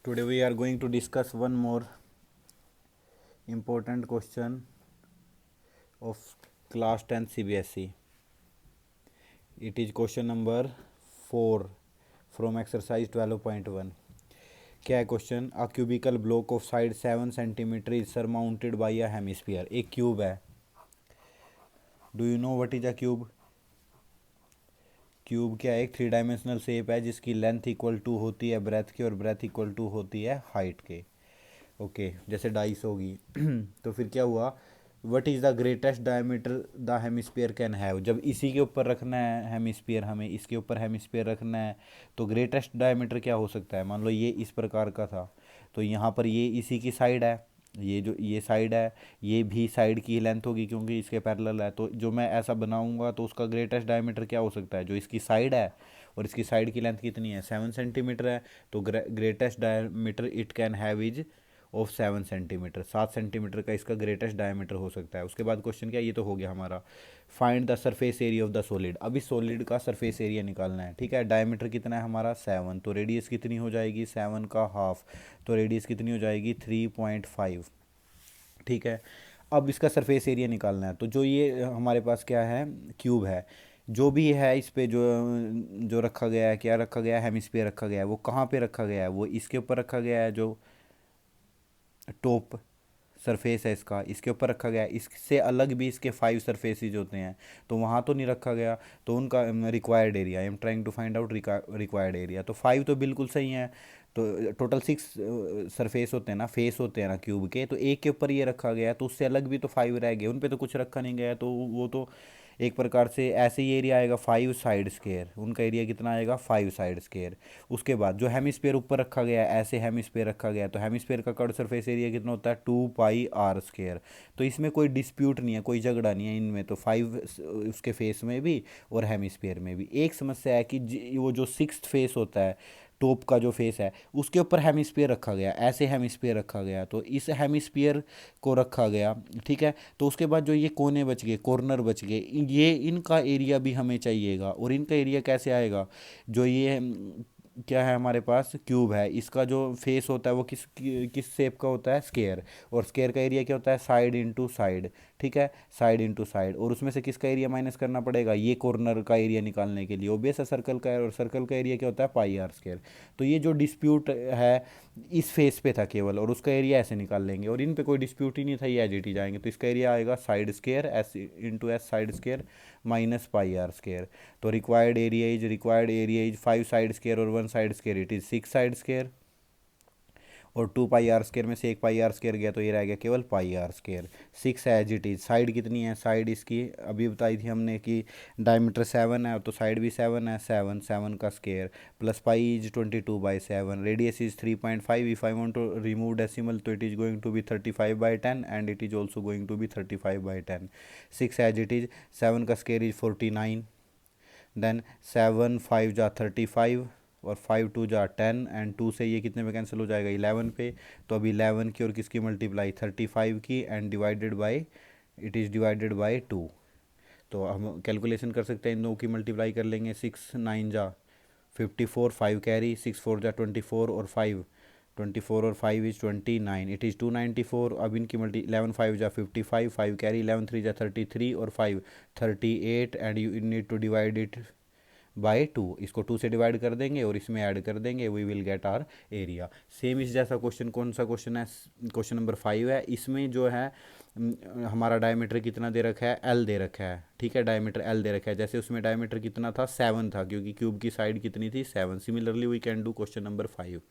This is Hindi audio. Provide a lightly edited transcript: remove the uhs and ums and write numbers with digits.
Today we are going to discuss one more important question of class 10 CBSE. It is question number 4 from exercise 12.1. क्या है question? A cubical block of side 7 centimetre is surmounted bye a hemisphere. एक क्यूब है. Do you know what is a cube? Cube क्या है? एक 3 डायमेंशनल शेप है जिसकी लेंथ इक्वल टू होती है ब्रेथ की और ब्रेथ इक्वल टू होती है हाइट के. ओके, जैसे डाइस होगी. तो फिर क्या हुआ? What is the greatest diameter the hemisphere can have. जब इसी के ऊपर रखना है हेमिस्फीयर, हमें इसके ऊपर हेमिस्फीयर रखना है, तो ग्रेटेस्ट डायमीटर क्या हो सकता है? मान लो ये इस प्रकार का था, तो यहाँ पर ये इसी की साइड है, ये जो ये साइड है, ये भी साइड की लेंथ होगी क्योंकि इसके पैरेलल है. तो जो मैं ऐसा बनाऊंगा तो उसका ग्रेटेस्ट डायमीटर क्या हो सकता है? जो इसकी साइड है, और इसकी साइड की लेंथ कितनी है? 7 सेंटीमीटर है. तो greatest diameter it can have is of 7 centimetre. 7 centimetre का इसका ग्रेटेस्ट डायमीटर हो सकता है. उसके बाद क्वेश्चन क्या? ये तो हो गया हमारा. Find the surface area of the solid. अभी सॉलिड का सरफेस एरिया निकालना है. ठीक है, डायमीटर कितना है हमारा? 7. तो रेडियस कितनी हो जाएगी? 7 का हाफ. तो रेडियस कितनी हो जाएगी? 3.5. ठीक है, अब इसका सरफेस एरिया निकालना है. तो जो ये हमारे पास क्या है? क्यूब है. जो भी है इस पे जो जो रखा गया है, क्या रखा गया है? हेमिस्फीयर रखा गया है. वो कहाँ पे रखा गया है? वो इसके ऊपर रखा गया है. जो टॉप सरफेस है इसका, इसके ऊपर रखा गया है. इससे अलग भी इसके 5 सरफेसेज होते हैं, तो वहाँ तो नहीं रखा गया. तो उनका required area, I am trying to find out required area. तो 5 तो बिल्कुल सही है. तो टोटल 6 सरफेस होते हैं ना, फेस होते हैं ना क्यूब के. तो एक के ऊपर ये रखा गया है, तो उससे अलग भी तो 5 रह गए, उन पे तो कुछ रखा नहीं गया. तो वो तो एक प्रकार से ऐसे ही एरिया आएगा 5 साइड स्केयर. उनका एरिया कितना आएगा? 5 साइड स्केयर. उसके बाद जो हेमिस्फीयर ऊपर रखा गया है, ऐसे हेमिस्फीयर रखा गया है, तो हेमिस्फीयर का कर्व सरफेस एरिया कितना होता है? 2 पाई r स्केयर. तो इसमें कोई डिस्प्यूट नहीं है, कोई झगड़ा नहीं है इनमें. तो 5 उसके फेस में भी और हेमिस्फीयर में भी. एक समस्या है कि वो जो 6th फेस होता है, टॉप का जो फेस है, उसके ऊपर हेमिस्फीयर रखा गया, ऐसे हेमिस्फीयर रखा गया. तो इस हेमिस्फीयर को रखा गया. ठीक है, तो उसके बाद जो ये कोने बच गए, कॉर्नर बच गए, ये इनका एरिया भी हमें चाहिएगा. और इनका एरिया कैसे आएगा? जो ये क्या है हमारे पास? क्यूब है. इसका जो फेस होता है वो किस शेप का होता है? स्केयर. और स्केयर का एरिया क्या होता है? Side into side. ठीक है, साइड इंटू साइड. और उसमें से किसका एरिया माइनस करना पड़ेगा? ये कॉर्नर का एरिया निकालने के लिए ओबियस है सर्कल का है, और सर्कल का एरिया क्या होता है? पाई r स्केयर. तो ये जो डिस्प्यूट है इस फेस पे था केवल, और उसका एरिया ऐसे निकाल लेंगे. और इन पे कोई डिस्प्यूट ही नहीं था, ये एज इट इज आएंगे. तो इसका एरिया आएगा side square, S into S side square minus pi r square. तो required area is 5 side square और 1 side square, it is 6 side square. और 2 पाई r स्केयर में से 1 पाई r स्केयर गया, तो ये रह गया केवल पाई r स्केयर. 6 है एज इट इज. साइड कितनी है? साइड इसकी अभी बताई थी हमने कि डायमीटर 7 है, तो साइड भी 7 है. 7 का square plus pi is 22/7. Radius is 3.5. If I want to remove decimal, तो it is going to be 35/10 and it is also going to be 35/10. 6 as it is. 7 का स्केयर इज 49. देन 7 5 जा 35 और 5 2 जा 10 एंड 2 से ये कितने में कैंसिल हो जाएगा? 11 पे. तो अब 11 की और किसकी मल्टीप्लाई? 35 की, and divided by, it is divided by 2. तो हम कैलकुलेशन कर सकते हैं, इन दो की मल्टीप्लाई कर लेंगे. 6 9 जा 54, 5 कैरी, 6 4 जा 24 और 5 24 और 5 इज 29, इट इज़ 294. अब इनकी मल्टी 11 5 जा 55, 5 कैरी, 11 3 जा 33 और 5 38. And you need to divide it by 2. इसको 2 से डिवाइड कर देंगे और इसमें ऐड कर देंगे, we will get our area. Same इस जैसा क्वेश्चन कौन सा क्वेश्चन है? क्वेश्चन नंबर 5 है. इसमें जो है हमारा डायमीटर कितना दे रखा है? एल दे रखा है. ठीक है, डायमीटर एल दे रखा है. जैसे उसमें डायमीटर कितना था? 7 था, क्योंकि क्यूब की साइड कितनी थी? 7. Similarly we can do question number 5.